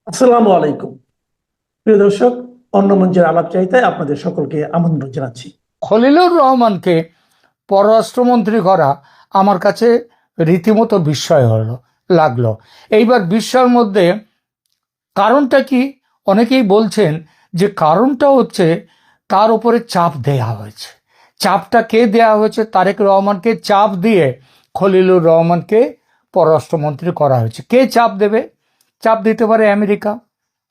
আসসালামু আলাইকুম। প্রিয় দর্শক, অন্য মঞ্চের আলাপচারিতায় আপনাদের সকলকে আমন্ত্রণ জানাচ্ছি। খলিলুর রহমানকে পররাষ্ট্রমন্ত্রী করা আমার কাছে রীতিমতো বিস্ময় লাগলো। এইবার বিস্ময়ের মধ্যে কারণটা কি? অনেকেই বলছেন যে কারণটা হচ্ছে তার উপরে চাপ দেয়া হয়েছে। চাপটা কে দেয়া হয়েছে? তারেক রহমানকে চাপ দিয়ে খলিলুর রহমানকে পররাষ্ট্রমন্ত্রী করা হয়েছে। কে চাপ দেবে? চাপ দিতে পারে আমেরিকা।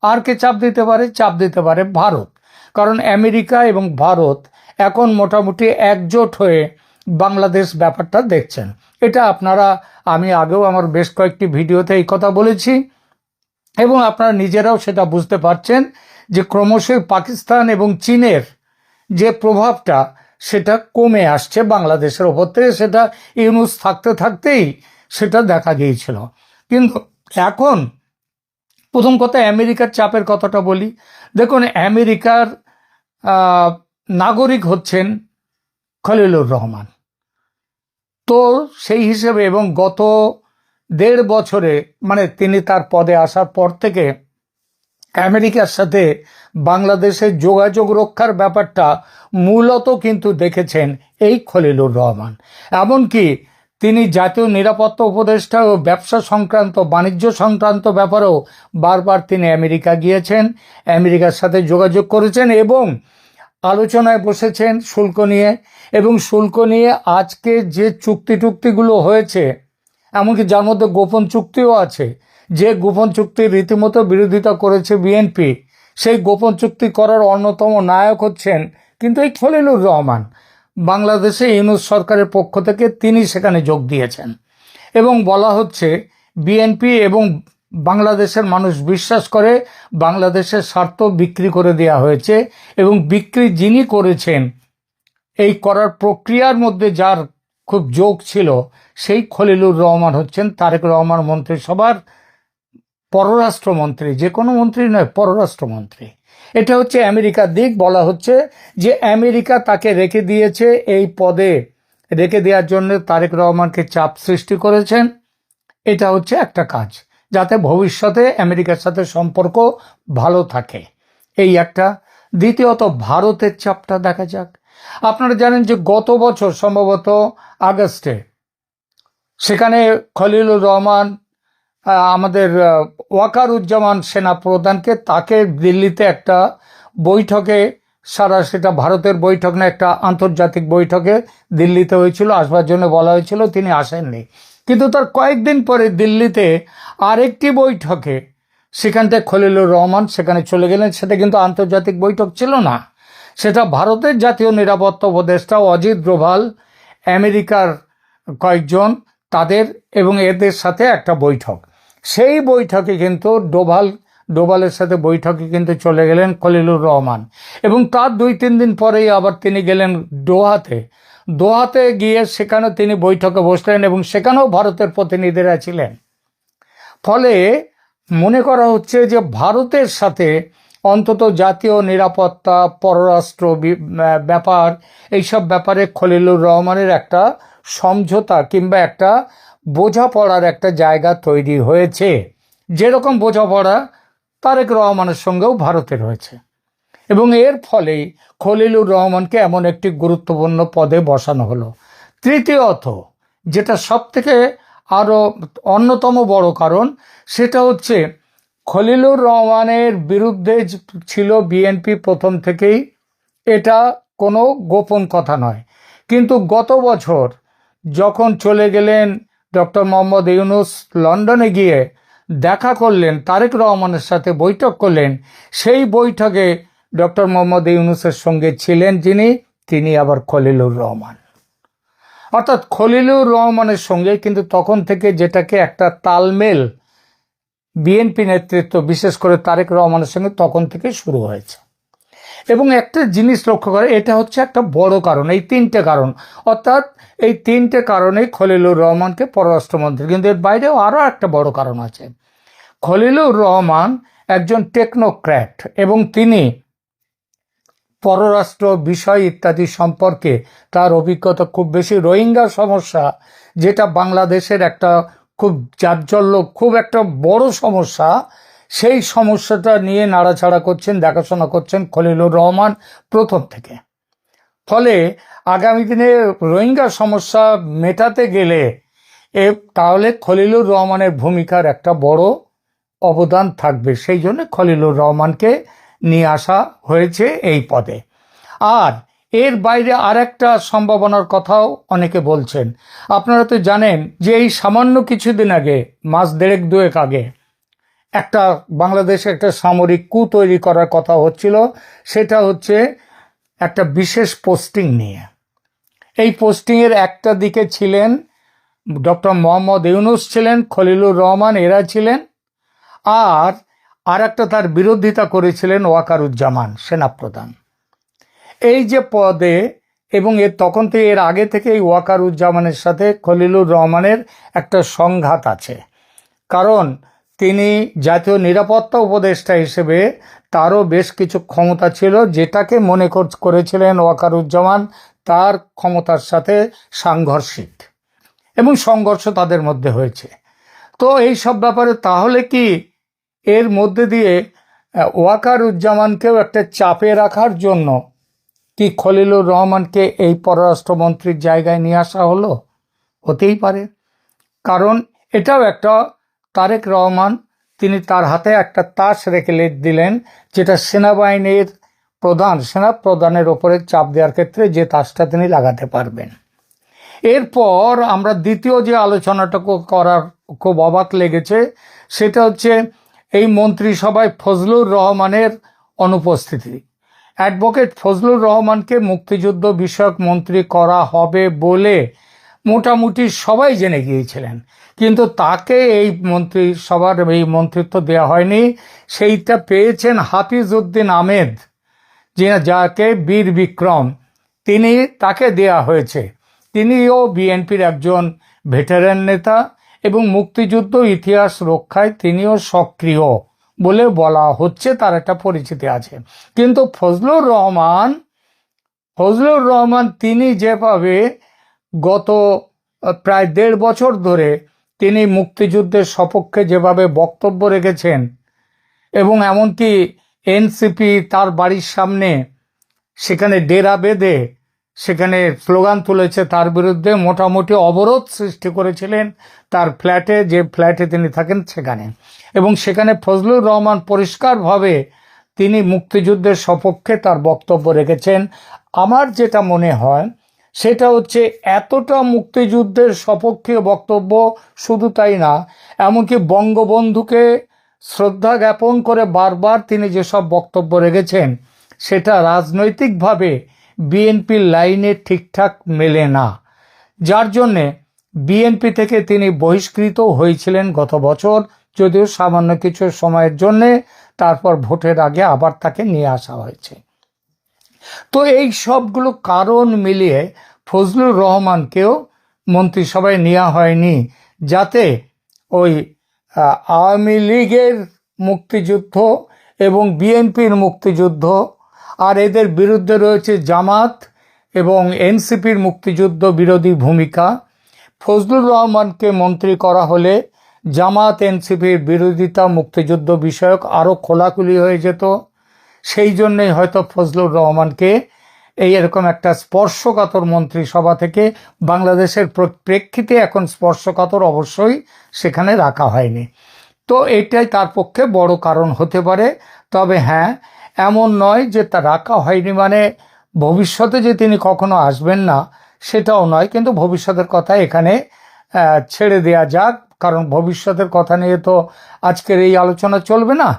আর কে চাপ দিতে পারে? চাপ দিতে পারে ভারত। কারণ আমেরিকা এবং ভারত এখন মোটামুটি একজোট হয়ে বাংলাদেশ ব্যাপারটা দেখছেন। এটা আপনারা, আমি আগেও আমার বেশ কয়েকটি ভিডিওতে এই কথা বলেছি এবং আপনারা নিজেরাও সেটা বুঝতে পারছেন যে ক্রমশই পাকিস্তান এবং চীনের যে প্রভাবটা সেটা কমে আসছে বাংলাদেশের ওপর থেকে। সেটা ইউনূস থাকতে থাকতেই সেটা দেখা গিয়েছিল। কিন্তু এখন প্রথম কথা আমেরিকার চাপের কথাটা বলি। দেখুন, আমেরিকার নাগরিক হচ্ছেন খলিলুর রহমান। তো সেই হিসেবে এবং গত ১.৫ বছরে, মানে তিনি তার পদে আসার পর থেকে আমেরিকার সাথে বাংলাদেশের যোগাযোগ রক্ষার ব্যাপারটা মূলত কিন্তু দেখেছেন এই খলিলুর রহমান। এমনকি তিনি জাতীয় নিরাপত্তা উপদেষ্টা ও ব্যবসা সংক্রান্ত, বাণিজ্য সংক্রান্ত ব্যাপারেও বারবার তিনি আমেরিকা গিয়েছেন, আমেরিকার সাথে যোগাযোগ করেছেন এবং আলোচনায় বসেছেন শুল্ক নিয়ে। এবং শুল্ক নিয়ে আজকে যে চুক্তিগুলো হয়েছে, এমনকি যার মধ্যে গোপন চুক্তিও আছে, যে গোপন চুক্তির রীতিমতো বিরোধিতা করেছে বিএনপি, সেই গোপন চুক্তি করার অন্যতম নায়ক হচ্ছেন কিন্তু এই খলিলুর রহমান। বাংলাদেশে ইউনূস সরকারের পক্ষ থেকে তিনি সেখানে যোগ দিয়েছেন এবং বলা হচ্ছে বিএনপি এবং বাংলাদেশের মানুষ বিশ্বাস করে বাংলাদেশের স্বার্থ বিক্রি করে দেওয়া হয়েছে এবং বিক্রি যিনি করেছেন, এই করার প্রক্রিয়ার মধ্যে যার খুব যোগ ছিল, সেই খলিলুর রহমান হচ্ছেন তারেক রহমান মন্ত্রিসভার পররাষ্ট্রমন্ত্রী। যে কোনো মন্ত্রী নয়, পররাষ্ট্রমন্ত্রী। এটা হচ্ছে আমেরিকার দিক। বলা হচ্ছে যে আমেরিকা তাকে রেখে দিয়েছে, এই পদে রেখে দেওয়ার জন্য তারেক রহমানকে চাপ সৃষ্টি করেছেন। এটা হচ্ছে একটা কাজ, যাতে ভবিষ্যতে আমেরিকার সাথে সম্পর্ক ভালো থাকে, এই একটা। দ্বিতীয়ত, ভারতের চাপটা দেখা যাক। আপনারা জানেন যে গত বছর সম্ভবত আগস্টে সেখানে খলিলুর রহমান আমাদের ওয়াকারুজ্জামান সেনা প্রধানকে, তাকে দিল্লিতে একটা বৈঠকে, সেটা ভারতের বৈঠক না, একটা আন্তর্জাতিক বৈঠকে দিল্লিতে হয়েছিল, আসবার জন্য বলা হয়েছিল, তিনি আসেননি। কিন্তু তার কয়েকদিন পরে দিল্লিতে আরেকটি বৈঠকে সেখানটায় খলিলুর রহমান সেখানে চলে গেলেন। সেটা কিন্তু আন্তর্জাতিক বৈঠক ছিল না, সেটা ভারতের জাতীয় নিরাপত্তা উপদেষ্টা অজিত ডোভাল, আমেরিকার কয়েকজন তাদের এবং এদের সাথে একটা বৈঠক। সেই বৈঠকে কিন্তু ডোভালের সাথে বৈঠকে কিন্তু চলে গেলেন খলিলুর রহমান এবং তার ২-৩ দিন পরেই আবার তিনি গেলেন দোহাতে গিয়ে সেখানে তিনি বৈঠকে বসলেন এবং সেখানেও ভারতের প্রতিনিধিরা ছিলেন। ফলে মনে করা হচ্ছে যে ভারতের সাথে অন্তত জাতীয় নিরাপত্তা, পররাষ্ট্র ব্যাপার, এইসব ব্যাপারে খলিলুর রহমানের একটা সমঝোতা কিংবা একটা বোঝাপড়ার একটা জায়গা তৈরি হয়েছে। যেরকম বোঝাপড়া তারেক রহমানের সঙ্গেও ভারতের হয়েছে এবং এর ফলেই খলিলুর রহমানকে এমন একটি গুরুত্বপূর্ণ পদে বসানো হলো। তৃতীয়ত, যেটা সব থেকে আরও অন্যতম বড় কারণ, সেটা হচ্ছে খলিলুর রহমানের বিরুদ্ধে ছিল বিএনপি প্রথম থেকেই, এটা কোনো গোপন কথা নয়। কিন্তু গত বছর যখন চলে গেলেন ডক্টর মোহাম্মদ ইউনূস, লন্ডনে গিয়ে দেখা করলেন, তারেক রহমানের সাথে বৈঠক করলেন, সেই বৈঠকে ডক্টর মোহাম্মদ ইউনূসের সঙ্গে ছিলেন তিনি আবার খলিলুর রহমান। অর্থাৎ খলিলুর রহমানের সঙ্গে কিন্তু তখন থেকে যেটাকে একটা তালমেল বিএনপি নেতৃত্ব, বিশেষ করে তারেক রহমানের সঙ্গে তখন থেকে শুরু হয়েছে। এবং একটা জিনিস লক্ষ্য করে, এটা হচ্ছে একটা বড় কারণ, এই ৩টে কারণ, অর্থাৎ এই ৩টে কারণেই খলিলুর রহমানকে পররাষ্ট্রমন্ত্রী। কিন্তু এর বাইরেও আরও একটা বড় কারণ আছে। খলিলুর রহমান একজন টেকনোক্র্যাট এবং তিনি পররাষ্ট্র বিষয় ইত্যাদি সম্পর্কে তার অভিজ্ঞতা খুব বেশি। রোহিঙ্গা সমস্যা, যেটা বাংলাদেশের একটা খুব জাজ্বল্য, খুব একটা বড় সমস্যা, সেই সমস্যাটা নিয়ে নাড়াচাড়া করছেন, দেখাশোনা করছেন খলিলুর রহমান প্রথম থেকে। ফলে আগামী দিনে রোহিঙ্গা সমস্যা মেটাতে গেলে তাহলে খলিলুর রহমানের ভূমিকার একটা বড় অবদান থাকবে। সেই জন্য খলিলুর রহমানকে নিয়ে আসা হয়েছে এই পদে। আর এর বাইরে আর একটা সম্ভাবনার কথাও অনেকে বলছেন। আপনারা তো জানেন যে এই সামান্য কিছুদিন আগে, মাস দেড়েক দুয়েক আগে, একটা বাংলাদেশে একটা সামরিক কূ তৈরি করার কথা হচ্ছিল। সেটা হচ্ছে একটা বিশেষ পোস্টিং নিয়ে। এই পোস্টিংয়ের একটা দিকে ছিলেন ডক্টর মোহাম্মদ ইউনূস, ছিলেন খলিলুর রহমান, এরা ছিলেন। আর একটা তার বিরোধিতা করেছিলেন ওয়াকারুজ্জামান, সেনাপ্রধান। এই যে পদে, এবং তখন থেকে এর আগে থেকে এই ওয়াকারুজ্জামানের সাথে খলিলুর রহমানের একটা সংঘাত আছে। কারণ তিনি জাতীয় নিরাপত্তা উপদেষ্টা হিসেবে তারও বেশ কিছু ক্ষমতা ছিল, যেটাকে মনে করেছিলেন ওয়াকারুজ্জামান তার ক্ষমতার সাথে সাংঘর্ষিক, এবং সংঘর্ষ তাদের মধ্যে হয়েছে। তো এই সব ব্যাপারে তাহলে কি এর মধ্যে দিয়ে ওয়াকারুজ্জামানকেও একটা চাপে রাখার জন্য কি খলিলুর রহমানকে এই পররাষ্ট্রমন্ত্রীর জায়গায় নিয়ে আসা হলো? হতেই পারে। কারণ এটাও একটা, তারেক রহমান তিনি তার হাতে একটা তাস রেখে দিলেন, যেটা সেনাবাহিনীর সেনাপ্রধানের ওপরে চাপ দেওয়ার ক্ষেত্রে যে তাসটা তিনি লাগাতে পারবেন। এরপর আমরা দ্বিতীয় যে আলোচনাটা করার খুব অবাক লেগেছে, সেটা হচ্ছে এই মন্ত্রিসভায় ফজলুর রহমানের অনুপস্থিতি। অ্যাডভোকেট ফজলুর রহমানকে মুক্তিযুদ্ধ বিষয়ক মন্ত্রী করা হবে বলে মোটামুটি সবাই জেনে গিয়েছিলেন, কিন্তু তাকে এই মন্ত্রিসভার এই মন্ত্রিত্ব দেওয়া হয়নি। সেইটা পেয়েছেন হাফিজ উদ্দিন আহমেদ, যাকে বীর বিক্রম, তাকে দেয়া হয়েছে। তিনিও বিএনপির একজন ভেটারেন নেতা এবং মুক্তিযুদ্ধ ইতিহাস রক্ষায় তিনিও সক্রিয় বলে বলা হচ্ছে, তার একটা পরিচিতি আছে। কিন্তু ফজলুর রহমান তিনি যেভাবে গত প্রায় 1.5 বছর ধরে তিনি মুক্তিযুদ্ধের সপক্ষে যেভাবে বক্তব্য রেখেছেন, এবং এমনকি এনসিপি তার বাড়ির সামনে সেখানে ডেরা বেঁধে সেখানে স্লোগান তুলেছে, তার বিরুদ্ধে মোটামুটি অবরোধ সৃষ্টি করেছিলেন তার ফ্ল্যাটে, যে ফ্ল্যাটে তিনি থাকেন সেখানে। এবং সেখানে ফজলুর রহমান পরিষ্কারভাবে তিনি মুক্তিযুদ্ধের সপক্ষে তার বক্তব্য রেখেছেন। আমার যেটা মনে হয় সেটা হচ্ছে এতটা মুক্তিযুদ্ধের সপক্ষে বক্তব্য, শুধু তাই না, এমনকি বঙ্গবন্ধুকে শ্রদ্ধা জ্ঞাপন করে বারবার তিনি যেসব বক্তব্য রেখেছেন, সেটা রাজনৈতিকভাবে বিএনপির লাইনে ঠিকঠাক মেলে না, যার জন্যে বিএনপি থেকে তিনি বহিষ্কৃত হয়েছিলেন গত বছর, যদিও সামান্য কিছু সময়ের জন্যে। তারপর ভোটের আগে আবার তাকে নিয়ে আসা হয়েছে। তো এই সবগুলো কারণ মিলিয়ে ফজলুর রহমানকেও মন্ত্রিসভায় নেওয়া হয়নি, যাতে ওই আওয়ামী লীগের মুক্তিযুদ্ধ এবং বিএনপির মুক্তিযুদ্ধ, আর এদের বিরুদ্ধে রয়েছে জামাত এবং এনসিপির মুক্তিযুদ্ধ বিরোধী ভূমিকা। ফজলুর রহমানকে মন্ত্রী করা হলে জামাত এনসিপির বিরোধিতা মুক্তিযুদ্ধ বিষয়ক আরও খোলাখুলি হয়ে যেত। সেই জন্যই হয়তো ফজলুর রহমানকে এরকম একটা স্পর্শকাতর মন্ত্রিসভা থেকে, বাংলাদেশের প্রেক্ষিতে এখন স্পর্শকাতর অবশ্যই সেখানে রাখা হয়নি। তো এটাই তার পক্ষে বড় কারণ হতে পারে। তবে হ্যাঁ, এমন নয় যে তা রাখা হয়নি মানে ভবিষ্যতে যে তিনি কখনো আসবেন না, সেটাও নয়। কিন্তু ভবিষ্যতের কথা এখানে ছেড়ে দেয়া যাক, কারণ ভবিষ্যতের কথা নিয়ে তো আজকের এই আলোচনা চলবে না।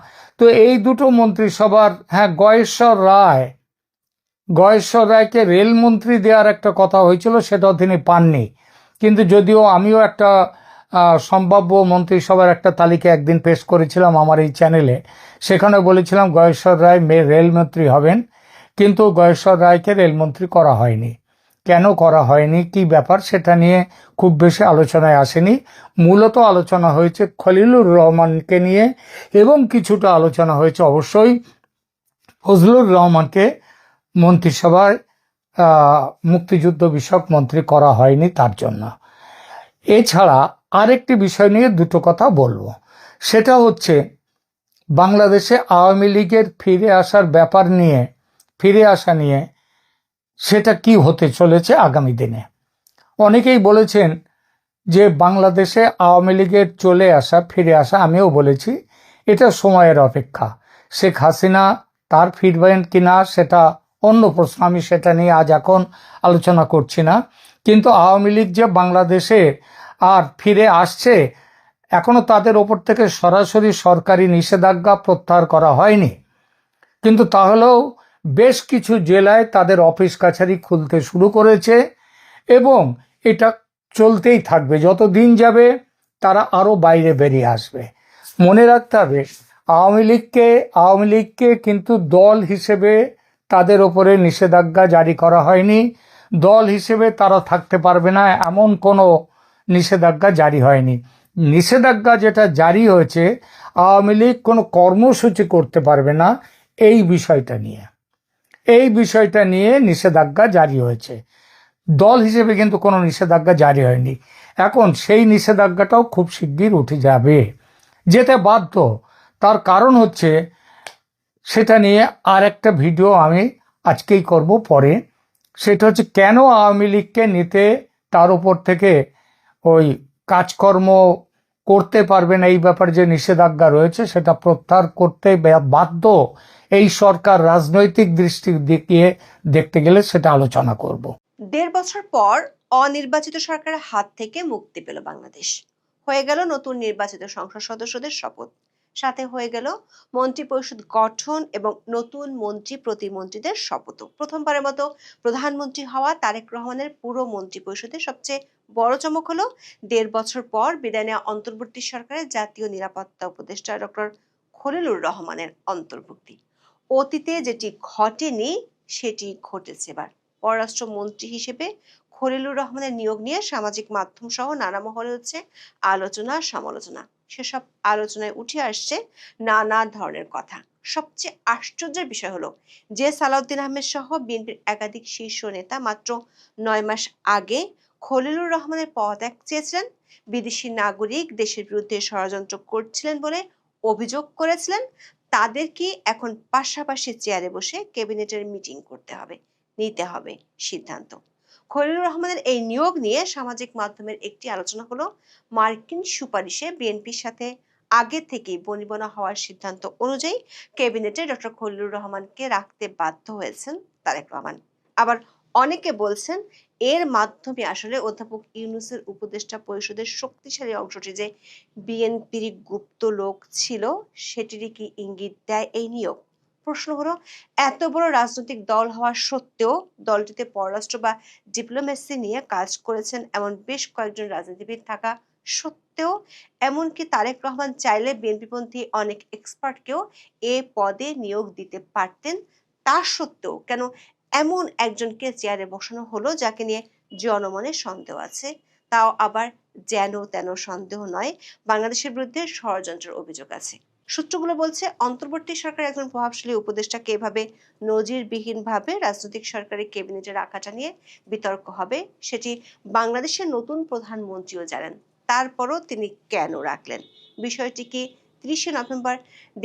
তো এই দুটো মন্ত্রিসভার, হ্যাঁ, গয়েশ্বর রায়কে রেলমন্ত্রী দেওয়ার একটা কথা হয়েছিল, সেটাও তিনি পাননি। কিন্তু যদিও আমিও একটা সম্ভাব্য মন্ত্রিসভার একটা তালিকা একদিন পেশ করেছিলাম আমার এই চ্যানেলে, সেখানে বলেছিলাম গয়েশ্বর রায় রেলমন্ত্রী হবেন, কিন্তু গয়েশ্বর রায়কে রেলমন্ত্রী করা হয়নি। কেন করা হয়নি, কি ব্যাপার, সেটা নিয়ে খুব বেশি আলোচনায় আসেনি। মূলত আলোচনা হয়েছে খলিলুর রহমানকে নিয়ে, এবং কিছুটা আলোচনা হয়েছে অবশ্যই ফজলুর রহমানকে মন্ত্রিসভায় মুক্তিযুদ্ধ বিষয়ক মন্ত্রী করা হয়নি তার জন্য। এছাড়া আরেকটি বিষয় নিয়ে দুটো কথা বলবো, সেটা হচ্ছে বাংলাদেশে আওয়ামী লীগের ফিরে আসা নিয়ে সেটা কি হতে চলেছে আগামী দিনে। অনেকেই বলেছেন যে বাংলাদেশে আওয়ামী লীগের ফিরে আসা, আমিও বলেছি এটা সময়ের অপেক্ষা। শেখ হাসিনা তার ফিরবেন কিনা সেটা অন্য প্রশ্ন, আমি সেটা নিয়ে আজ এখন আলোচনা করছি না। কিন্তু আওয়ামী লীগ যে বাংলাদেশে আর ফিরে আসছে, এখনো তাদের ওপর থেকে সরাসরি সরকারি নিষেধাজ্ঞা প্রত্যাহার করা হয়নি, কিন্তু তাহলেও বেশ কিছু জেলায় তাদের অফিস কাছারি খুলতে শুরু করেছে এবং এটা চলতেই থাকবে। যত দিন যাবে তারা আরো বাইরে বেরিয়ে আসবে। মনে রাখতে হবে, আওয়ামী লীগকে কিন্তু দল হিসেবে তাদের ওপরে নিষেধাজ্ঞা জারি করা হয়নি। দল হিসেবে তারা থাকতে পারবে না এমন কোনো নিষেধাজ্ঞা জারি হয়নি। নিষেধাজ্ঞা যেটা জারি হয়েছে, আওয়ামী লীগ কোনো কর্মসূচি করতে পারবে না, এই বিষয়টা নিয়ে নিষেধাজ্ঞা জারি হয়েছে। দল হিসেবে কিন্তু কোনো নিষেধাজ্ঞা জারি হয়নি। এখন সেই নিষেধাজ্ঞাটাও খুব শিগগির উঠে যেতে বাধ্য। তার কারণ হচ্ছে, সেটা নিয়ে আর একটা ভিডিও আমি আজকেই করব পরে। সেটা হচ্ছে কেন আওয়ামী লীগকে নিতে তার উপর থেকে ওই কাজকর্ম করতে পারবে না, এই ব্যাপারে যে নিষেধাজ্ঞা রয়েছে সেটা প্রত্যাহার করতে বাধ্য এই সরকার। রাজনৈতিক দৃষ্টি দিয়ে দেখতে গেলে সেটা আলোচনা করব। ১.৫ বছর পর অনির্বাচিত সরকারের হাত থেকে মুক্তি পেল বাংলাদেশ। হয়ে গেল নতুন নির্বাচিত সংসদ সদস্যদের শপথ, সাথে হয়ে গেল মন্ত্রিপরিষদ গঠন এবং নতুন মন্ত্রী প্রতিমন্ত্রীদের শপথ। প্রথমবারের মতো প্রধানমন্ত্রী হওয়া তারেক রহমানের পুরো মন্ত্রিপরিষদের সবচেয়ে বড় চমক হলো ১.৫ বছর পর বিদায় নেওয়া অন্তর্বর্তী সরকারের জাতীয় নিরাপত্তা উপদেষ্টা ডক্টর খলিলুর রহমানের অন্তর্ভুক্তি। অতীতে যেটি ঘটেনি সেটি ঘটেছে এবার। পররাষ্ট্রমন্ত্রী হিসেবে খলিলুর রহমানের নিয়োগ নিয়ে সামাজিক মাধ্যম সহ নানা মহলে হচ্ছে আলোচনা সমালোচনা। সেসব আলোচনায় উঠে আসছে নানা ধরনের কথা। সবচেয়ে আশ্চর্যের বিষয় হলো যে সালাউদ্দিন আহমেদ সহ বিএনপির একাধিক শীর্ষ নেতা মাত্র ৯ মাস আগে খলিলুর রহমানের পদত্যাগ চেয়েছিলেন, বিদেশি নাগরিক দেশের বিরুদ্ধে ষড়যন্ত্র করছিলেন বলে অভিযোগ করেছিলেন, তাদের কি এখন পাশাপাশি চেয়ারে বসে ক্যাবিনেটের মিটিং নিতে হবে সিদ্ধান্ত। খলিলুর রহমানের এই নিয়োগ নিয়ে সামাজিক মাধ্যমের একটি আলোচনা হলো মার্কিন সুপারিশে বিএনপির সাথে আগে থেকেই বনিবনা হওয়ার সিদ্ধান্ত অনুযায়ী ক্যাবিনেটে ডক্টর খলিলুর রহমানকে রাখতে বাধ্য হয়েছেন তারেক রহমান। আবার অনেকে বলছেন এর মাধ্যমে আসলে অধ্যাপক ইউনূসের উপদেষ্টা পরিষদের শক্তিশালী অংশটি যে বিএনপির গুপ্ত লোক ছিল সেটিরই কি ইঙ্গিত দেয় এই নিয়োগ। প্রশ্ন হলো, এত বড় রাজনৈতিক দল হওয়া সত্ত্বেও দলটিতে পররাষ্ট্র বা ডিপ্লোমেসি নিয়ে কাজ করেছেন এমন বেশ কয়েকজন রাজনীতিবিদ থাকা সত্ত্বেও, এমনকি তারেক রহমান চাইলে বিএনপিপন্থী অনেক এক্সপার্টকেও এ পদে নিয়োগ দিতে পারতেন, তা সত্ত্বেও কেন এমন একজনকে চেয়ারে বসানো হলো যাকে নিয়ে জনমনে সন্দেহ আছে, তাও আবার যেন তেন সন্দেহ নয়, বাংলাদেশের বিরুদ্ধে ষড়যন্ত্রের অভিযোগ আছে। সূত্রগুলো বলছে অন্তর্বর্তী সরকারের একজন প্রভাবশালী উপদেষ্টাকে এভাবে নজিরবিহীনভাবে রাজনৈতিক সরকারের ক্যাবিনেটে রাখাটা নিয়ে বিতর্ক হবে, সেটি বাংলাদেশের নতুন প্রধানমন্ত্রীও জানেন। তারপরও তিনি কেন রাখলেন? বিষয়টি কি ৩০শে নভেম্বর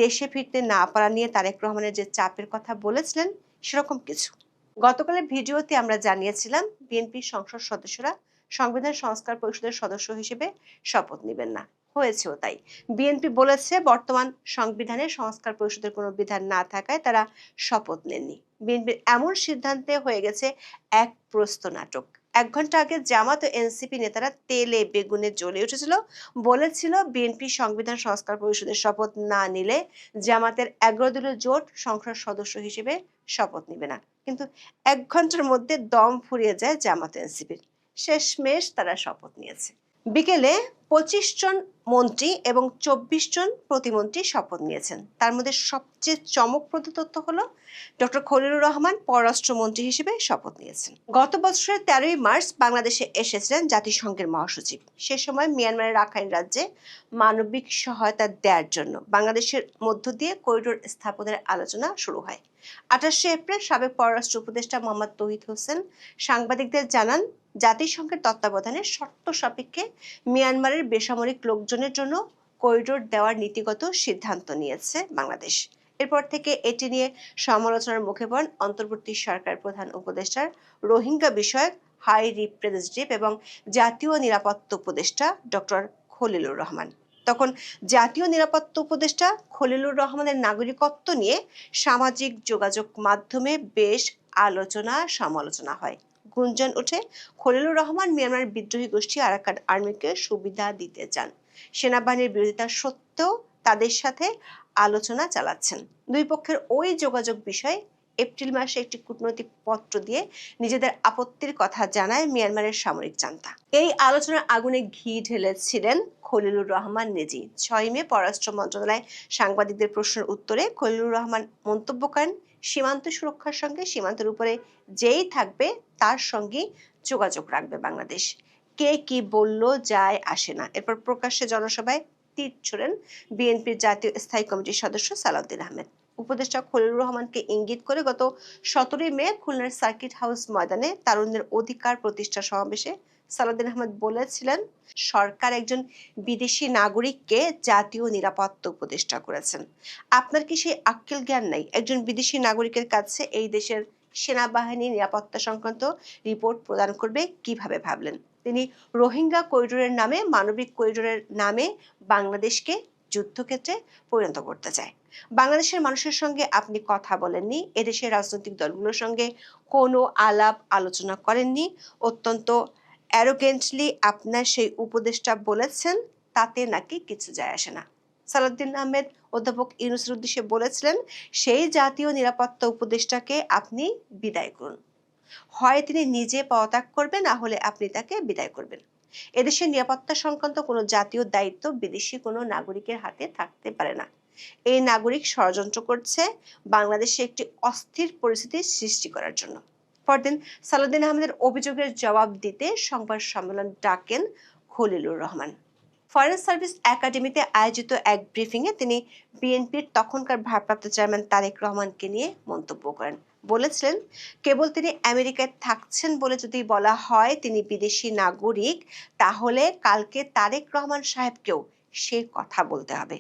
দেশে ফিরতে না পারা নিয়ে তারেক রহমানের যে চাপের কথা বলেছিলেন সেরকম কিছু? গতকালের ভিডিওতে আমরা জানিয়েছিলাম বিএনপির সংসদ সদস্যরা সংবিধান সংস্কার পরিষদের সদস্য হিসেবে শপথ নেবেন না, হয়েছেও তাই। বিএনপি বলেছে বর্তমান সংবিধানে সংস্কার পরিষদের কোনো বিধান না থাকায় তারা শপথ নেননি। বিএনপির এমন সিদ্ধান্তে হয়ে গেছে এক প্রস্ত নাটক। ১ ঘন্টা আগে জামাত ও এনসিপি নেতারা তেলে বেগুনে জ্বলে উঠেছিল, বলেছিল বিএনপি সংবিধান সংস্কার পরিষদের শপথ না নিলে জামাতের ১১ দলীয় জোট সংসদ সদস্য হিসেবে শপথ নেবে না। কিন্তু ১ ঘন্টার মধ্যে দম ফুরিয়ে যায় জামাত এনসিপির, শেষমেশ তারা শপথ নিয়েছে। বিকেলে ২৫ জন মন্ত্রী এবং ২৪ জন প্রতিমন্ত্রী শপথ নিয়েছেন। তার মধ্যে সবচেয়ে চমকপ্রদ তথ্য হলো ডক্টর খলিলুর রহমান পররাষ্ট্রমন্ত্রী হিসেবে শপথ নিয়েছেন। গত বছরের ১৩ই মার্চ বাংলাদেশে এসেছিলেন জাতিসংঘের মহাসচিব। সে সময় মিয়ানমারের রাখাইন রাজ্যে মানবিক সহায়তা দেওয়ার জন্য বাংলাদেশের মধ্য দিয়ে করিডোর স্থাপনের আলোচনা শুরু হয়। ২৮শে এপ্রিল সাবেক পররাষ্ট্র উপদেষ্টা মোহাম্মদ তৌহিদ হোসেন সাংবাদিকদের জানান, জাতিসংঘের তত্ত্বাবধানে শর্ত সাপেক্ষে মিয়ানমারের বেসামরিক লোকজনের জন্য করিডোর দেওয়ার নীতিগত সিদ্ধান্ত নিয়েছে বাংলাদেশ। এরপর থেকে এটি নিয়ে সমালোচনার মুখে পড়েন অন্তর্বর্তী সরকার প্রধান উপদেষ্টার রোহিঙ্গা বিষয়ক হাই রিপ্রেজেন্টেটিভ এবং জাতীয় নিরাপত্তা উপদেষ্টা ডক্টর খলিলুর রহমান। তখন জাতীয় নিরাপত্তা উপদেষ্টা খলিলুর রহমানের নাগরিকত্ব নিয়ে সামাজিক যোগাযোগ মাধ্যমে বেশ আলোচনা সমালোচনা হয়। গুঞ্জন ওঠে খলিলুর রহমান মিয়ানমার বিদ্রোহী গোষ্ঠী আরাকান আর্মিকে সুবিধা দিতে চান, সেনাবাহিনীর বিরোধিতা সত্ত্বেও তাদের সাথে আলোচনা চালাচ্ছেন। দুই পক্ষের ওই যোগাযোগ বিষয়ে এপ্রিল মাসে একটি কূটনৈতিক পত্র দিয়ে নিজেদের আপত্তির কথা জানায় মিয়ানমারের সামরিক জান্তা। এই আলোচনার আগুনে ঘি ঢেলেছিলেন খলিলুর রহমান নিজেই। 6 মে পররাষ্ট্র মন্ত্রণালয়ে সাংবাদিকদের প্রশ্নের উত্তরে খলিলুর রহমান মন্তব্য করেন, সীমান্ত সুরক্ষার সঙ্গে সীমান্তের উপরে যেই থাকবে তার সঙ্গে যোগাযোগ রাখবে বাংলাদেশ। কে কি বলল যায় আসে না। এরপর প্রকাশ্যে জনসভায় তীর ছোড়েন বিএনপির জাতীয় স্থায়ী কমিটির সদস্য সালাউদ্দিন আহমেদ। উপদেষ্টা খলিলুর রহমানকে ইঙ্গিত করে গত 17 মে খুলনার সার্কিট হাউস ময়দানে তারুণ্যের অধিকার প্রতিষ্ঠা সমাবেশে সালাউদ্দিন আহমেদ বলেছিলেন, সরকার একজন বিদেশি নাগরিককে জাতীয় নিরাপত্তা উপদেষ্টা করেছেন। আপনার কি সেই আক্কেল জ্ঞান নাই? একজন বিদেশি নাগরিকের কাছে এই দেশের সেনাবাহিনী নিরাপত্তা সংক্রান্ত রিপোর্ট প্রদান করবে কিভাবে ভাবলেন? তিনি রোহিঙ্গা করিডোরের নামে, মানবিক করিডোরের নামে বাংলাদেশকে যুদ্ধক্ষেত্রে পরিণত করতে চায়। বাংলাদেশের মানুষের সঙ্গে আপনি কথা বলেননি, এদেশের রাজনৈতিক দলগুলোর সঙ্গে কোনো আলাপ আলোচনা করেননি। অত্যন্ত অ্যারোগেন্টলি আপনার সেই উপদেষ্টা বলেছেন তাতে নাকি কিছু যায় আসে না। সালাউদ্দিন আহমেদ অধ্যাপক ইউনূসের উদ্দেশ্যে বলেছিলেন, সেই জাতীয় নিরাপত্তা উপদেষ্টাকে আপনি বিদায় করুন। হয় তিনি নিজে পদত্যাগ করবেন, না হলে আপনি তাকে বিদায় করবেন। এদেশের নিরাপত্তা সংক্রান্ত কোনো জাতীয় দায়িত্ব বিদেশি কোনো নাগরিকের হাতে থাকতে পারে না। এই নাগরিক ষড়যন্ত্র করছে বাংলাদেশে একটি অস্থির পরিস্থিতির সৃষ্টি করার জন্য। পরদিন সালাউদ্দিন আহমেদের অভিযোগের জবাব দিতে সংবাদ সম্মেলন ডাকেন খলিলুর রহমান। ফরেন সার্ভিস একাডেমিতে আয়োজিত এক ব্রিফিংয়ে তিনি বিএনপির তখনকার ভারপ্রাপ্ত চেয়ারম্যান তারেক রহমানকে নিয়ে মন্তব্য করেন। বলেছিলেন, কেবল তিনি আমেরিকায় থাকছেন বলে যদি বলা হয় তিনি বিদেশি নাগরিক, তাহলে কালকে তারেক রহমান সাহেবকেও সে কথা বলতে হবে।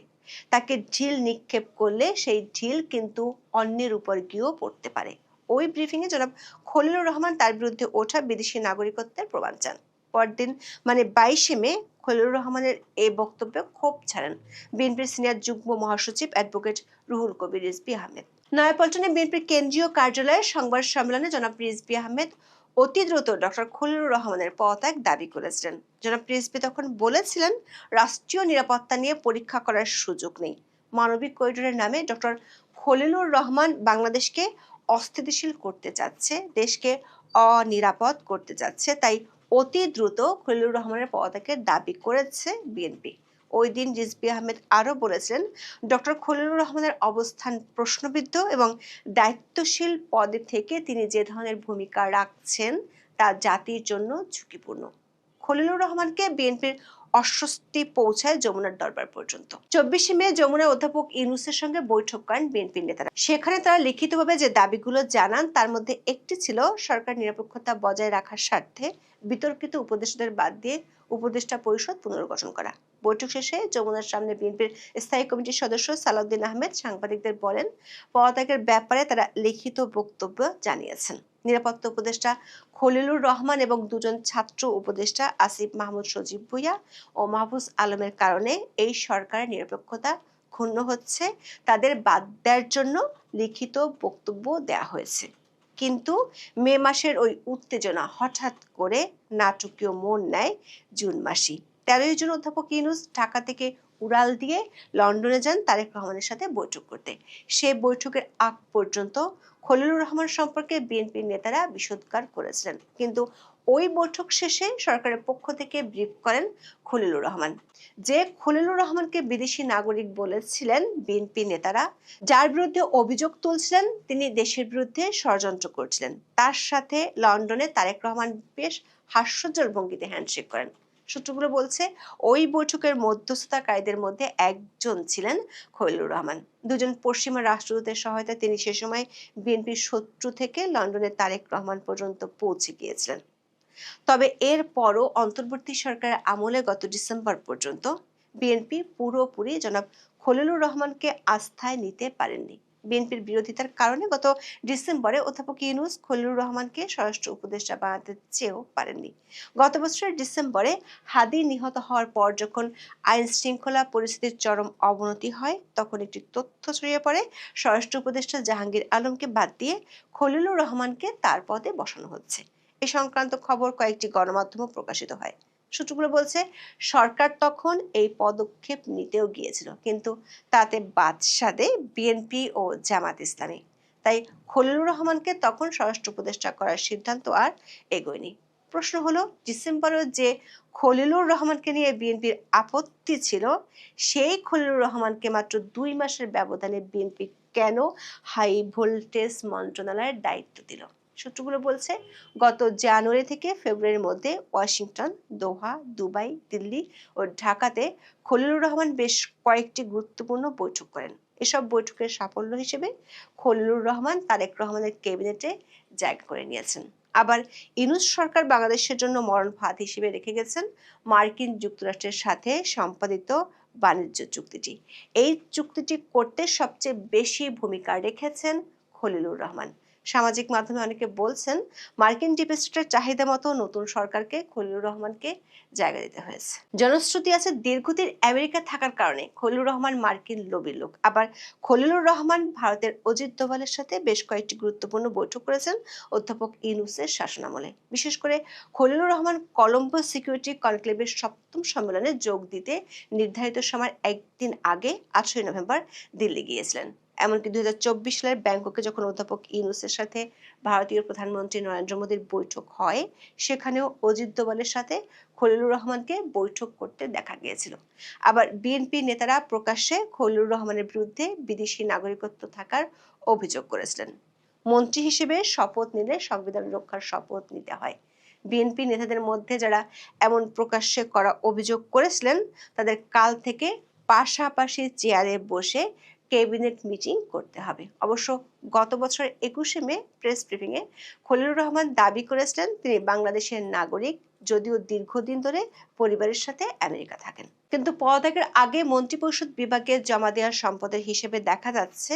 তাকে ঢিল নিক্ষেপ করলে সেই ঢিল কিন্তু অন্যের উপর গিয়েও পড়তে পারে। ওই ব্রিফিংয়ে জনাব খলিলুর রহমান তার বিরুদ্ধে ওঠা বিদেশি নাগরিকত্বের প্রমাণ চান। পরদিন মানে 22 মে খলিলুর রহমানের এই বক্তব্যে ক্ষোভ ছাড়েন বিএনপির সিনিয়র যুগ্ম মহাসচিব অ্যাডভোকেট রুহুল কবির রিজভী আহমেদ। নয়াপল্টনে বিএনপির কেন্দ্রীয় কার্যালয়ে সংবাদ সম্মেলনে জনাব রিজভী আহমেদ অতি দ্রুত ডক্টর খলিলুর রহমানের পদত্যাগ দাবি করেছিলেন। জনাব রিজভী তখন বলেছিলেন, রাষ্ট্রীয় নিরাপত্তা নিয়ে পরীক্ষা করার সুযোগ নেই। মানবিক করিডোরের নামে ডক্টর খলিলুর রহমান বাংলাদেশকে অস্থিতিশীল করতে চাচ্ছে, দেশকে অনিরাপদ করতে চাচ্ছে। তাই অতি দ্রুত খলিলুর রহমানের পদত্যাগের দাবি করেছে বিএনপি। ওই দিন রিজভী আহমেদ আরও বলেছিলেন, ডক্টর খলিলুর রহমানের অবস্থান প্রশ্নবিদ্ধ এবং দায়িত্বশীল পদে থেকে তিনি যে ধরনের ভূমিকা রাখছেন তা জাতির জন্য ঝুঁকিপূর্ণ। খলিলুর রহমানকে বিএনপির অস্বস্তি পৌঁছায় যমুনার দরবার পর্যন্ত। 24 মে যমুনায় অধ্যাপক ইউনূসের সঙ্গে বৈঠক করেন বিএনপির নেতারা। সেখানে তারা লিখিতভাবে যে দাবিগুলো জানান তার মধ্যে একটি ছিল সরকার নিরপেক্ষতা বজায় রাখার স্বার্থে বিতর্কিত উপদেষ্টাদের বাদ দিয়ে উপদেষ্টা পরিষদ পুনর্গঠন করা। বৈঠক শেষে যমুনার সামনে বিএনপির স্থায়ী কমিটির সদস্য সালাউদ্দিন আহমেদ সাংবাদিকদের বলেন, পদত্যাগের ব্যাপারে তারা লিখিত বক্তব্য জানিয়েছেন। নিরাপত্তা উপদেষ্টা খলিলুর রহমান এবং দুজন ছাত্র উপদেষ্টা আসিফ মাহমুদ সজীব ভুইয়া ও মাহফুজ আলমের কারণে এই সরকারের নিরপেক্ষতা ক্ষুণ্ণ হচ্ছে, তাদের বাদ দেওয়ার জন্য লিখিত বক্তব্য দেয়া হয়েছে। কিন্তু মে মাসের ওই উত্তেজনা হঠাৎ করে নাটকীয় মোড় নেয় জুন মাসে। 13 জুন অধ্যাপক ইউনূস ঢাকা থেকে উড়াল দিয়ে লন্ডনে যান তারেক রহমানের সাথে বৈঠক করতে। সে বৈঠকের আগ পর্যন্ত খলিলুর রহমান সম্পর্কে বিএনপির নেতারা বিষোদ্গার করেছিলেন, কিন্তু ওই বৈঠক শেষে সরকারের পক্ষ থেকে ব্রিফ করেন খলিলুর রহমান। যে খলিলুর রহমানকে বিদেশি নাগরিক বলেছিলেন বিএনপি নেতারা, যার বিরুদ্ধে অভিযোগ তুলছিলেন তিনি দেশের বিরুদ্ধে ষড়যন্ত্র করছিলেন, তার সাথে লন্ডনে তারেক রহমান বেশ হাস্যোজ্জ্বল ভঙ্গিতে হ্যান্ডশেক করেন। সূত্রগুলো বলছে, ওই বৈঠকের মধ্যস্থতাকারীদের মধ্যে একজন ছিলেন খলিলুর রহমান। দুজন পশ্চিমা রাষ্ট্রদূতের সহায়তায় তিনি সে সময় বিএনপির শত্রু থেকে লন্ডনে তারেক রহমান পর্যন্ত পৌঁছে গিয়েছিলেন। তবে এর পরও অন্তর্বর্তী সরকারের আমলে গত ডিসেম্বর পর্যন্ত বিএনপি পুরোপুরি জনাব খলিলুর রহমানকে আস্থায় নিতে পারেননি। বিএনপির বিরোধিতার কারণে গত ডিসেম্বরে অধ্যাপক ইউনূস খলিলুর রহমানকে স্বরাষ্ট্র উপদেষ্টা বানাতে চেয়েও পারেননি। গত বছরের ডিসেম্বরে হাদি নিহত হওয়ার পর যখন আইন শৃঙ্খলা পরিস্থিতির চরম অবনতি হয়, তখন একটি তথ্য ছড়িয়ে পড়ে স্বরাষ্ট্র উপদেষ্টা জাহাঙ্গীর আলমকে বাদ দিয়ে খলিলুর রহমানকে তার পদে বসানো হচ্ছে। এ সংক্রান্ত খবর কয়েকটি গণমাধ্যমে প্রকাশিত হয়। সূত্রগুলো বলছে, সরকার তখন এই পদক্ষেপ নিতেও গিয়েছিল, কিন্তু তাতে বাদ সাধে বিএনপি ও জামাত ইসলামী। তাই খলিলুর রহমানকে তখন স্বরাষ্ট্র উপদেষ্টা করার সিদ্ধান্ত আর এগোয়নি। প্রশ্ন হলো, ডিসেম্বরে যে খলিলুর রহমানকে নিয়ে বিএনপির আপত্তি ছিল, সেই খলিলুর রহমানকে মাত্র 2 মাসের ব্যবধানে বিএনপি কেন হাই ভোল্টেজ মন্ত্রণালয়ের দায়িত্ব দিল? সূত্রগুলো বলছে, গত জানুয়ারি থেকে ফেব্রুয়ারির মধ্যে ওয়াশিংটন, দোহা, দুবাই, দিল্লি ও ঢাকাতে খলিলুর রহমান বেশ কয়েকটি গুরুত্বপূর্ণ বৈঠক করেন। এসব বৈঠকের সাফল্য হিসেবে খলিলুর রহমান তারেক রহমানের ক্যাবিনেটে জায়গা করে নিয়েছেন। আবার ইউনূস সরকার বাংলাদেশের জন্য মরণ ফাঁদ হিসেবে রেখে গেছেন মার্কিন যুক্তরাষ্ট্রের সাথে সম্পাদিত বাণিজ্য চুক্তিটি। এই চুক্তিটি করতে সবচেয়ে বেশি ভূমিকা রেখেছেন খলিলুর রহমান। সামাজিক মাধ্যমে অনেকে বলছেন, মার্কিন ডিপ স্টেটের চাহিদা মতো নতুন সরকারকে খলিলুর রহমানকে জায়গা দিতে হয়েছে। জনশ্রুতি আছে, দীর্ঘদিন আমেরিকা থাকার কারণে খলিলুর রহমান মার্কিন লবির লোক। আবার খলিলুর রহমান ভারতের অজিত দোভালের সাথে বেশ কয়েকটি গুরুত্বপূর্ণ বৈঠক করেছেন অধ্যাপক ইউনূসের শাসনামলে। বিশেষ করে খলিলুর রহমান কলম্বো সিকিউরিটি কনক্লেভের 7ম সম্মেলনে যোগ দিতে নির্ধারিত সময়ের একদিন আগে 18 নভেম্বর দিল্লি গিয়েছিলেন। এমনকি 2024 সালের ব্যাংককে যখন অধ্যাপক ইউনূসের সাথে ভারতীয় প্রধানমন্ত্রী নরেন্দ্র মোদীর বৈঠক হয়, সেখানেও অজিত দোভালের সাথে খলিলুর রহমানকে বৈঠক করতে দেখা গিয়েছিল। আবার বিএনপি নেতারা প্রকাশ্যে খলিলুর রহমানের বিরুদ্ধে বিদেশি নাগরিকত্ব থাকার অভিযোগ করেছিলেন। মন্ত্রী হিসেবে শপথ নিলে সংবিধান রক্ষার শপথ নিতে হয়। বিএনপি নেতাদের মধ্যে যারা এমন প্রকাশ্যে করা অভিযোগ করেছিলেন, তাদের কাল থেকে পাশাপাশি চেয়ারে বসে ক্যাবিনেট মিটিং করতে হবে। অবশ্য গত বছর 21শে মে প্রেস ব্রিফিংয়ে খলিলুর রহমান দাবি করেছিলেন তিনি বাংলাদেশের নাগরিক, যদিও দীর্ঘদিন ধরে পরিবারের সাথে আমেরিকা থাকেন। কিন্তু পদত্যাগের আগে মন্ত্রিপরিষদ বিভাগে জমা দেওয়ার সম্পদের হিসেবে দেখা যাচ্ছে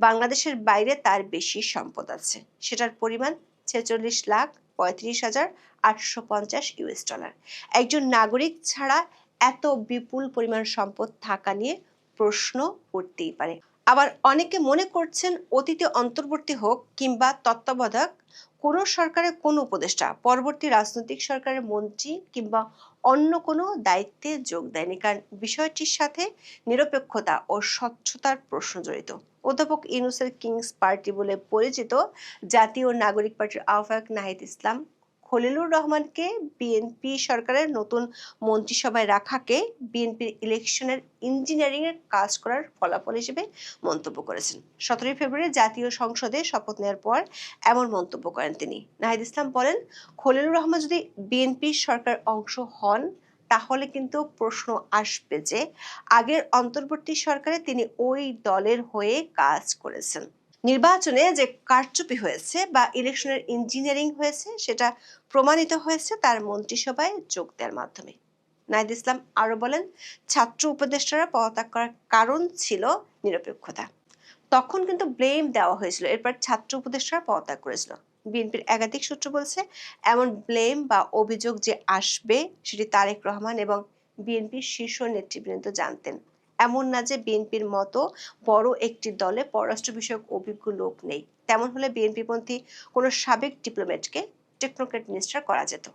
বাংলাদেশের বাইরে তার বেশি সম্পদ আছে। সেটার পরিমাণ 46,35,850 US ডলার। একজন নাগরিক ছাড়া এত বিপুল পরিমাণ সম্পদ থাকা নিয়ে প্রশ্ন উঠতেই পারে। আবার অনেকে মনে করছেন, অতীতে অন্তর্বর্তী হোক কিংবা তত্ত্বাবধায়ক কোনো সরকারের কোনো উপদেষ্টা পরবর্তী রাজনৈতিক সরকারের মন্ত্রী কিংবা অন্য কোনো দায়িত্বে যোগ দেয়নি, কারণ বিষয়টির সাথে নিরপেক্ষতা ও স্বচ্ছতার প্রশ্ন জড়িত। অধ্যাপক ইউনূসের কিংস পার্টি বলে পরিচিত জাতীয় নাগরিক পার্টির আহ্বায়ক নাহিদ ইসলাম খলিলুর রহমানকে বিএনপি সরকারের নতুন মন্ত্রিসভায় রাখাকে বিএনপির ইলেকশনের ইঞ্জিনিয়ারিং এর কাজ করার ফলাফল হিসেবে মন্তব্য করেছেন। 17 ফেব্রুয়ারি জাতীয় সংসদে শপথ নেওয়ার পর এমন মন্তব্য করেন তিনি। নাহিদ ইসলাম বলেন, খলিলুর রহমান যদি বিএনপি সরকার অংশ হন, তাহলে কিন্তু প্রশ্ন আসবে যে আগের অন্তর্বর্তী সরকারে তিনি ওই দলের হয়ে কাজ করেছেন। নির্বাচনে যে কারচুপি হয়েছে বা ইলেকশনের ইঞ্জিনিয়ারিং হয়েছে, সেটা প্রমাণিত হয়েছে তার মন্ত্রিসভায় যোগ দেওয়ার মাধ্যমে। নাহিদ ইসলাম আরো বলেন, ছাত্র উপদেষ্টারা পদত্যাগ করার কারণ ছিল নিরপেক্ষতা। তখন কিন্তু ব্লেম দেওয়া হয়েছিল, এরপর ছাত্র উপদেষ্টারা পদত্যাগ করেছিল। বিএনপির একাধিক সূত্র বলছে, এমন ব্লেম বা অভিযোগ যে আসবে সেটি তারেক রহমান এবং বিএনপির শীর্ষ নেতৃবৃন্দ জানতেন। এমন না যে বিএনপির মতো বড় একটি দলে পররাষ্ট্র বিষয়ক অভিজ্ঞ লোক নেই। তেমন হলে বিএনপিপন্থী কোনো সাবেক ডিপ্লোম্যাটকে টেকনোক্রেট মিনিস্টার করা যেত।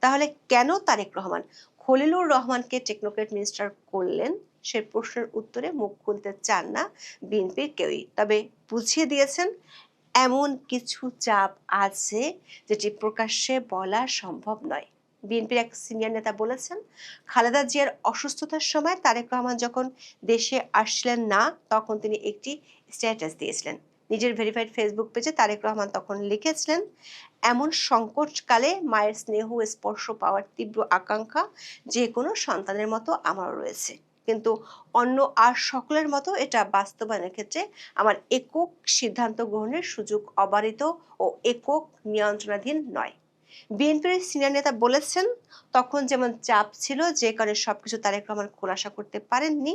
তাহলে কেন তারেক রহমান খলিলুর রহমানকে টেকনোক্রেট মিনিস্টার করলেন, সে প্রশ্নের উত্তরে মুখ খুলতে চান না বিএনপির কেউই। তবে বুঝিয়ে দিয়েছেন এমন কিছু চাপ আছে যেটি প্রকাশ্যে বলা সম্ভব নয়। বিএনপির এক সিনিয়র নেতা বলেছেন, খালেদা জিয়ার অসুস্থতার সময় তারেক রহমান যখন দেশে আসছিলেন না, তখন তিনি একটি স্ট্যাটাস দিয়েছিলেন। নিজের ভেরিফাইড ফেসবুক পেজে তারেক রহমান তখন লিখেছিলেন, এমন সংকটকালে মায়ের স্নেহ স্পর্শ পাওয়ার তীব্র আকাঙ্ক্ষা যে কোনো সন্তানের মতো আমারও রয়েছে, কিন্তু অন্য আর সকলের মতো এটা বাস্তবায়নের ক্ষেত্রে আমার একক সিদ্ধান্ত গ্রহণের সুযোগ অবারিত ও একক নিয়ন্ত্রণাধীন নয়। বিএনপির সিনিয়র নেতা বলেছেন, তখন যেমন চাপ ছিল যে কারণে সবকিছু তারেক রহমান খোলাসা করতে পারেননি,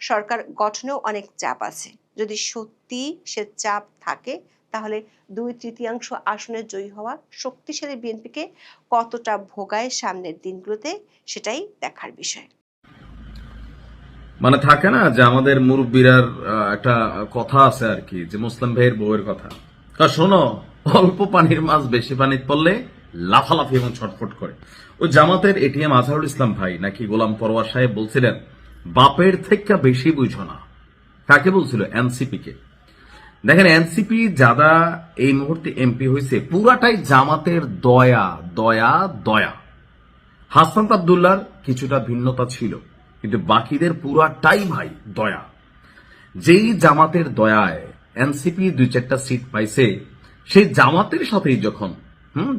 সরকার গঠনেও অনেক চাপ আছে। যদি সত্যি সে চাপ থাকে তাহলে 2/3 আসনে জয়ী হওয়া শক্তিশালী বিএনপিকে কতটা ভোগায় সামনের দিনগুলোতে, সেটাই দেখার বিষয়। মানে থাকে না যে আমাদের মুরব্বীরার একটা কথা আছে আর কি, যে মুসলিম ভাইয়ের বউয়ের কথা, শোনো অল্প পানির মাছ বেশি পানিতে পড়লে লাফালাফি এবং ছটফট করে। ওই জামাতের এটিএম আজহারুল ইসলাম ভাই নাকি গোলাম পরওয়ার সাহেব বলছিলেন বাপের থেকে বেশি বুঝো না। কাকে বলছিল? এনসিপি কে। দেখেন, এনসিপি যারা এই মুহূর্তে এমপি হয়েছে পুরাটাই জামাতের দয়া দয়া দয়া। হাসনাত আব্দুল্লাহর কিছুটা ভিন্নতা ছিল, কিন্তু বাকিদের পুরাটাই ভাই দয়া। যেই জামাতের দয়ায় এনসিপি 2-4টা সিট পাইছে, সেই জামাতের সাথেই যখন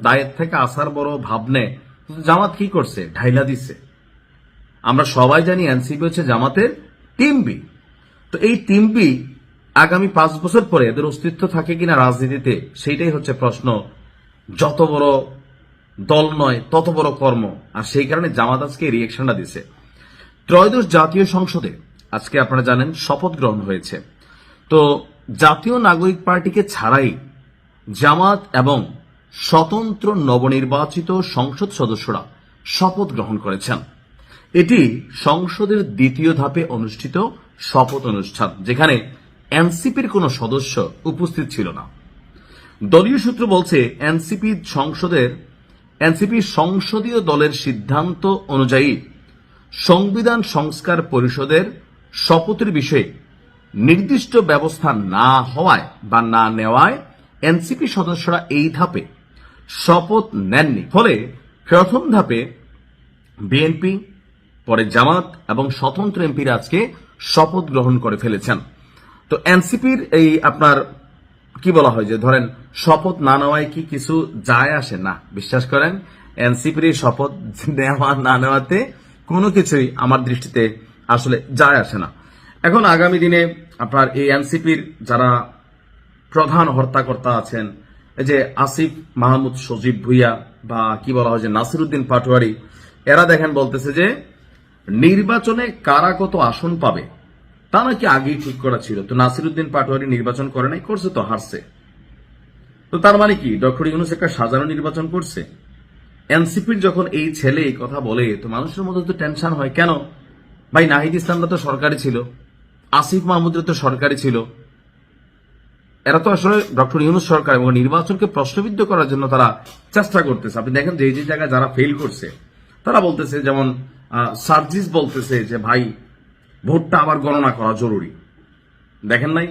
দায়ের থেকে আসার বড় ভাবনে জামাত কি করছে? ঢাইলা দিছে। আমরা সবাই জানি এনসিপি হচ্ছে জামাতের টিম বি। তো এই টিম বি আগামী 5 বছর পরে এদের অস্তিত্ব থাকে কিনা রাজনীতিতে, সেইটাই হচ্ছে প্রশ্ন। যত বড় দল নয় তত বড় কর্ম। আর সেই কারণে জামাত আজকে রিয়েকশনটা দিছে। ত্রয়োদশ জাতীয় সংসদে আজকে আপনারা জানেন শপথ গ্রহণ হয়েছে। তো জাতীয় নাগরিক পার্টিকে ছাড়াই জামাত এবং স্বতন্ত্র নবনির্বাচিত সংসদ সদস্যরা শপথ গ্রহণ করেছেন। এটি সংসদের দ্বিতীয় ধাপে অনুষ্ঠিত শপথ অনুষ্ঠান, যেখানে এনসিপির কোনো সদস্য উপস্থিত ছিল না। দলীয় সূত্র বলছে এনসিপি সংসদীয় দলের সিদ্ধান্ত অনুযায়ী সংবিধান সংস্কার পরিষদের শপথের বিষয়ে নির্দিষ্ট ব্যবস্থা না হওয়ায় বা না নেওয়ায় এনসিপি সদস্যরা এই ধাপে শপথ নেননি। ফলে প্রথম ধাপে বিএনপি, পরে জামাত এবং স্বতন্ত্র এমপিরা আজকে শপথ গ্রহণ করে ফেলেছেন। তো এনসিপির এই আপনার কি বলা হয় যে ধরেন শপথ না নেওয়ায় কি কিছু যায় আসে না? বিশ্বাস করেন, এনসিপির এই শপথ নেওয়া না নেওয়াতে কোনো কিছুই আমার দৃষ্টিতে আসলে যায় আসে না। এখন আগামী দিনে আপনার এই এনসিপির যারা প্রধান হর্তাকর্তা আছেন, এই যে আসিফ মাহমুদ সজীব ভুইয়া বা কি বলা হয় যে নাসিরউদ্দিন পাটোয়ারি, এরা দেখেন বলতেছে যে নির্বাচনে কারা কত আসন পাবে তা নাকি আগেই ঠিক করা ছিল। তো নাসিরউদ্দিন পাটোয়ারি নির্বাচন করে নাই, করছে তো হারছে। তো তার মানে কি ডক্টর ইউনূস একটা সাজানো নির্বাচন করছে? এনসিপির যখন এই ছেলে এই কথা বলে তো মানুষের মধ্যে তো টেনশন হয়। কেন ভাই? নাহিদ ইসলামরা তো সরকারি ছিল, আসিফ মাহমুদরা তো সরকারি ছিল। এরা তো আসলে ডক্টর ইউনূস সরকার এবং নির্বাচনকে প্রশ্নবিদ্ধ করার জন্য তারা চেষ্টা করতেছে। আপনি দেখেন যে যে জায়গায় যারা ফেল করছে তারা বলতেছে, যেমন সার্জিস বলতেছে যে ভাই ভোটটা আবার গণনা করা জরুরি। দেখেন নাই?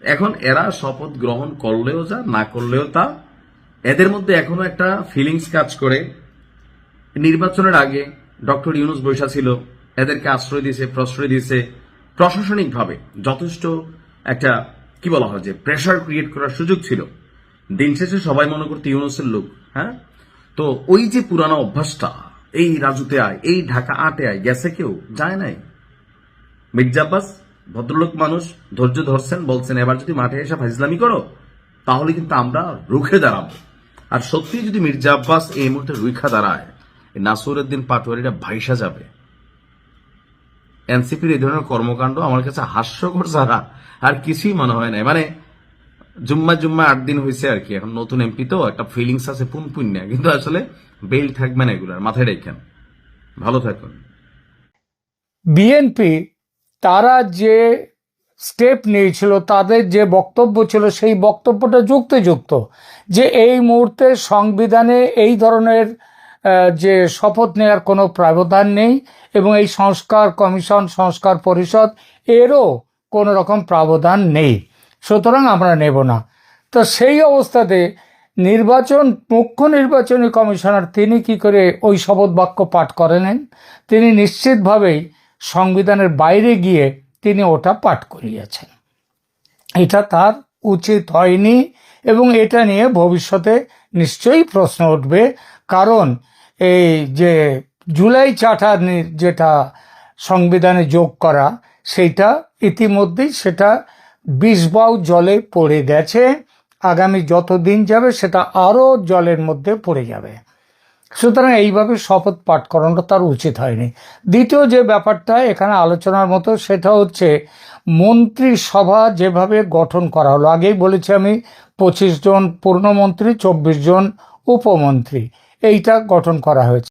এখন এরা শপথ গ্রহণ করলেও যা, না করলেও তা, এদের মধ্যে এখনো একটা ফিলিংস কাজ করে। নির্বাচনের আগে ডক্টর ইউনূস বৈশা ছিল, এদেরকে আশ্রয় দিয়েছে, প্রশ্রয় দিয়েছে, প্রশাসনিকভাবে যথেষ্ট একটা কি বলা হয় যে প্রেশার ক্রিয়েট করার সুযোগ ছিল। দিন শেষে সবাই মনে করতে ইউনূসের লোক। হ্যাঁ, তো ওই যে পুরানো অভ্যাসটা, এই রাজুতে আয়, এই ঢাকা আটে আয়, গেছে কেউ যায় নাই। মির্জা আব্বাস ভদ্রলোক মানুষ, ধৈর্য ধরছেন, বলছেন এবার যদি মাঠে এসে ফাইজলামি করো তাহলে কিন্তু আমরা রুখে দাঁড়াবো। আর সত্যি যদি মির্জা আব্বাস এই মুহূর্তে রুখা দাঁড়ায়, নাসিরউদ্দিন পাটোয়ারিরা ভাইসা যাবে। এনসিপির এই ধরনের কর্মকাণ্ড আমার কাছে হাস্যকর ছাড়া আর কিছুই মনে হয় না। মানে জুম্মা 8 দিন হয়েছে আর কি, এখন নতুন এমপি তো একটা ফিলিংস আছে পুনপুন্যা, কিন্তু আসলে বেল থাকবে না, এগুলার মাথায় রেখেন। ভালো থাকুন। বিএনপি তারা যে স্টেপ নিয়েছিল, তাদের যে বক্তব্য ছিল, সেই বক্তব্যটা যুক্তিযুক্ত যে এই মুহূর্তে সংবিধানে এই ধরনের যে শপথ নেওয়ার কোনো প্রাবধান নেই এবং এই সংস্কার কমিশন, সংস্কার পরিষদ এরও কোনো রকম প্রাবধান নেই, সুতরাং আমরা নেব না। তো সেই অবস্থাতে মুখ্য নির্বাচনী কমিশনার তিনি কি করে ওই শপথ বাক্য পাঠ করেন? তিনি নিশ্চিতভাবেই সংবিধানের বাইরে গিয়ে তিনি ওটা পাঠ করিয়েছেন। এটা তার উচিত হয়নি এবং এটা নিয়ে ভবিষ্যতে নিশ্চয়ই প্রশ্ন উঠবে। কারণ এই যে জুলাই চার্টার যেটা সংবিধানে যোগ করা, সেইটা ইতিমধ্যেই সেটা 20 বাউ জলে পড়ে গেছে। আগামী যত দিন যাবে সেটা আরও জলের মধ্যে পড়ে যাবে। সুতরাং এইভাবে শপথ পাঠ করানো তার উচিত হয়নি। দ্বিতীয় যে ব্যাপারটা এখানে আলোচনার মতো সেটা হচ্ছে মন্ত্রিসভা যেভাবে গঠন করা হলো। আগেই বলেছি আমি 25 জন পূর্ণমন্ত্রী, 24 জন উপমন্ত্রী এইটা গঠন করা হয়েছে।